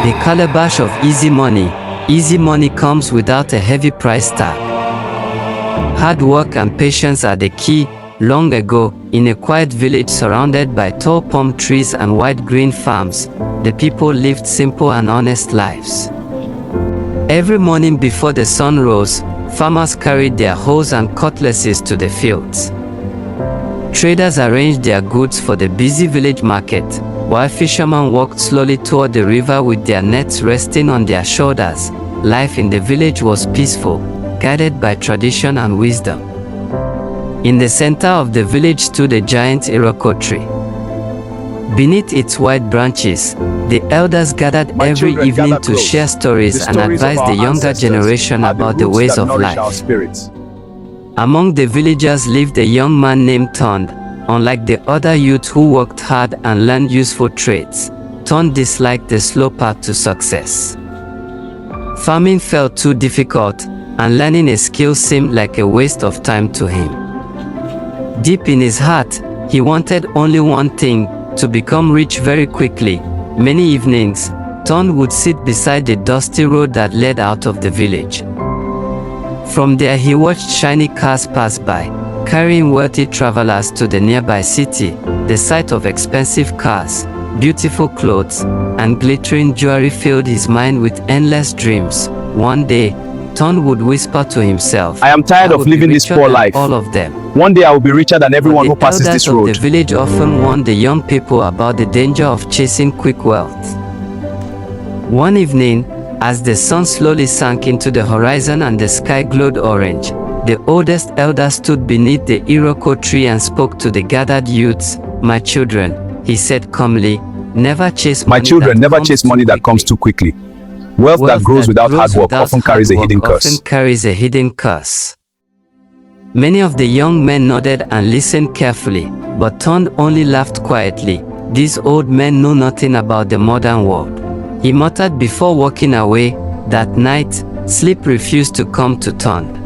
The calabash of easy money. Easy money comes without a heavy price tag. Hard work and patience are the key. Long ago, in a quiet village surrounded by tall palm trees and wide green farms, the people lived simple and honest lives. Every morning before the sun rose, farmers carried their hoes and cutlasses to the fields. Traders arranged their goods for the busy village market, while fishermen walked slowly toward the river with their nets resting on their shoulders. Life in the village was peaceful, guided by tradition and wisdom. In the center of the village stood a giant Iroko tree. Beneath its wide branches, the elders gathered every evening to share stories and advise the younger generation about the ways of life. Among the villagers lived a young man named Tunde. Unlike the other youth who worked hard and learned useful trades, Tunde disliked the slow path to success. Farming felt too difficult, and learning a skill seemed like a waste of time to him. Deep in his heart, he wanted only one thing: to become rich very quickly. Many evenings, Tunde would sit beside the dusty road that led out of the village. From there he watched shiny cars pass by, carrying wealthy travelers to the nearby city. The sight of expensive cars, beautiful clothes, and glittering jewelry filled his mind with endless dreams. One day, Tunde would whisper to himself, I am tired of living this poor life. All of them. One day I will be richer than everyone who passes this road. The village often warned the young people about the danger of chasing quick wealth. One evening, as the sun slowly sank into the horizon and the sky glowed orange, the oldest elder stood beneath the Iroko tree and spoke to the gathered youths. My children, he said calmly, never chase money. My children, never chase money that comes too quickly. Wealth that grows without hard work often carries a hidden curse. Many of the young men nodded and listened carefully, but Tunde only laughed quietly. These old men know nothing about the modern world. He muttered before walking away. That night, sleep refused to come to Tunde.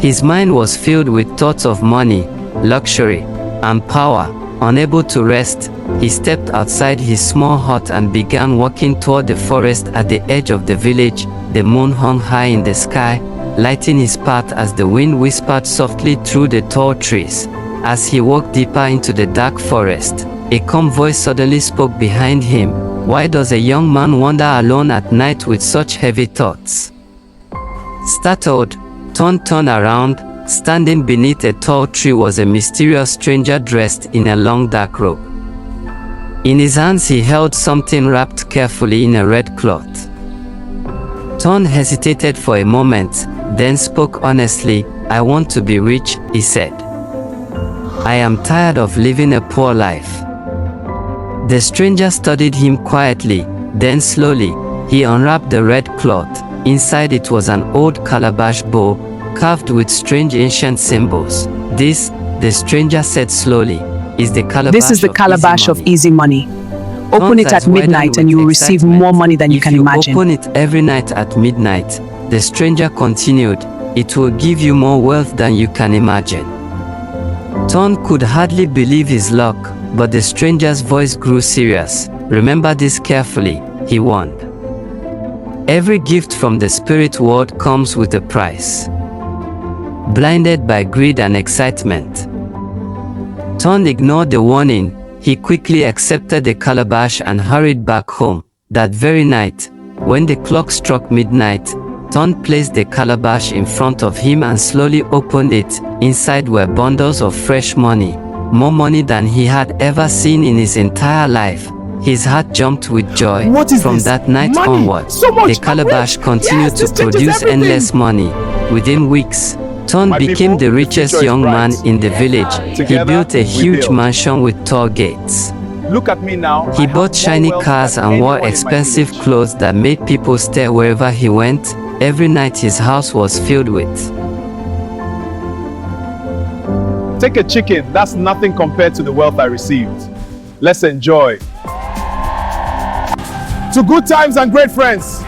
His mind was filled with thoughts of money, luxury, and power. Unable to rest, he stepped outside his small hut and began walking toward the forest at the edge of the village. The moon hung high in the sky, lighting his path as the wind whispered softly through the tall trees. As he walked deeper into the dark forest, a calm voice suddenly spoke behind him. Why does a young man wander alone at night with such heavy thoughts? Startled, Tunde turned around. Standing beneath a tall tree was a mysterious stranger dressed in a long dark robe. In his hands he held something wrapped carefully in a red cloth. Tunde hesitated for a moment, then spoke honestly. I want to be rich, he said. I am tired of living a poor life. The stranger studied him quietly, then slowly, he unwrapped the red cloth. Inside it was an old calabash bowl, carved with strange ancient symbols. This, the stranger said slowly, is the calabash. This is the calabash of easy money. Open it at midnight and you will receive more money than you can imagine. Open it every night at midnight, the stranger continued, it will give you more wealth than you can imagine. Tunde could hardly believe his luck, but the stranger's voice grew serious. Remember this carefully, he warned. Every gift from the spirit world comes with a price. Blinded by greed and excitement, Tunde ignored the warning. He quickly accepted the calabash and hurried back home. That very night, when the clock struck midnight, Tunde placed the calabash in front of him and slowly opened it. Inside were bundles of fresh money, more money than he had ever seen in his entire life. His heart jumped with joy. From that night onward, the calabash continued to produce endless money. Within weeks, Tunde became the richest young man in the village. He built a huge mansion with tall gates. Look at me now. He bought shiny cars and wore expensive clothes that made people stare wherever he went. Every night his house was filled with. Take a chicken, that's nothing compared to the wealth I received. Let's enjoy. To good times and great friends.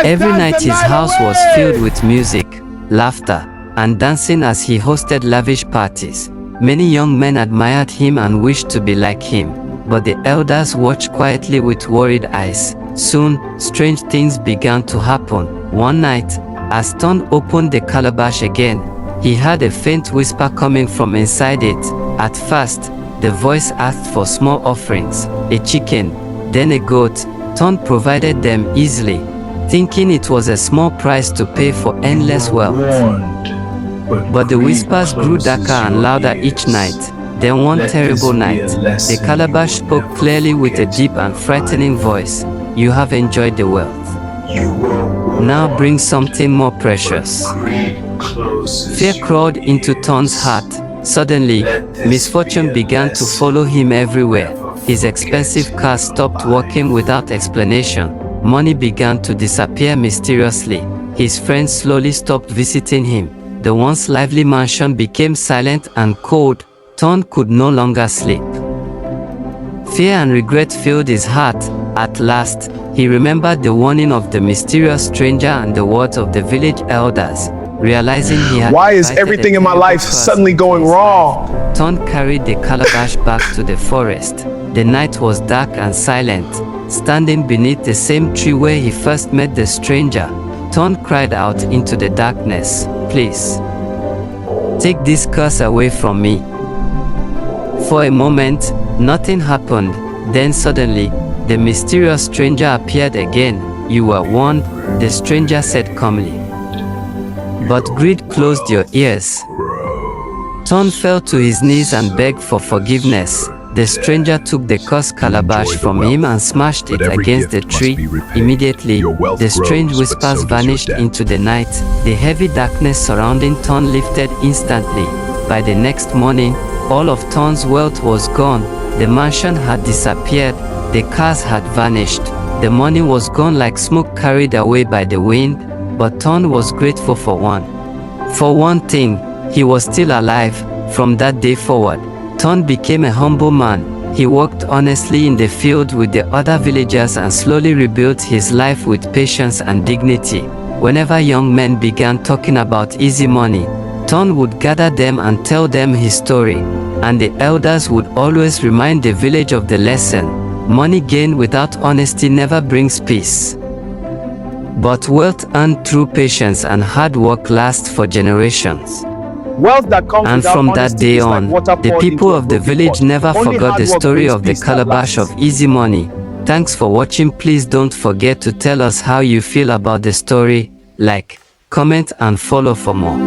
Every night his house was filled with music, laughter, and dancing as he hosted lavish parties. Many young men admired him and wished to be like him. but the elders watched quietly with worried eyes. Soon, strange things began to happen. One night, as Ton opened the calabash again, he heard a faint whisper coming from inside it. At first, the voice asked for small offerings, a chicken, then a goat. Ton provided them easily, thinking it was a small price to pay for endless wealth. But the whispers grew darker and louder each night. Then one terrible night, the calabash spoke clearly with a deep and frightening voice. You have enjoyed the wealth. Now bring something more precious. Fear crawled into Ton's heart. Suddenly, misfortune began to follow him everywhere. His expensive car stopped working without explanation. Money began to disappear mysteriously. His friends slowly stopped visiting him. The once lively mansion became silent and cold. Ton could no longer sleep. Fear and regret filled his heart. At last, he remembered the warning of the mysterious stranger and the words of the village elders. Realizing he had Why is everything in my life suddenly going wrong? Ton carried the calabash back to the forest. The night was dark and silent. Standing beneath the same tree where he first met the stranger, Ton cried out into the darkness, "Please, take this curse away from me." For a moment, nothing happened. Then suddenly, the mysterious stranger appeared again. "You were warned," the stranger said calmly. "But greed closed your ears." Ton fell to his knees and begged for forgiveness. The stranger took the cursed calabash from him and smashed it against the tree. Immediately, the strange whispers vanished into the night. The heavy darkness surrounding Ton lifted instantly. By the next morning, all of Ton's wealth was gone. The mansion had disappeared. The cars had vanished. The money was gone like smoke carried away by the wind. But Ton was grateful for one thing, he was still alive. From that day forward, Ton became a humble man. He worked honestly in the field with the other villagers and slowly rebuilt his life with patience and dignity. Whenever young men began talking about easy money, Ton would gather them and tell them his story. And the elders would always remind the village of the lesson: money gained without honesty never brings peace. But wealth earned through patience and hard work lasts for generations. Wealth that comes And from that day on, the people of the village never forgot the story of the calabash of easy money. Thanks for watching. Please don't forget to tell us how you feel about the story. Like, comment and follow for more.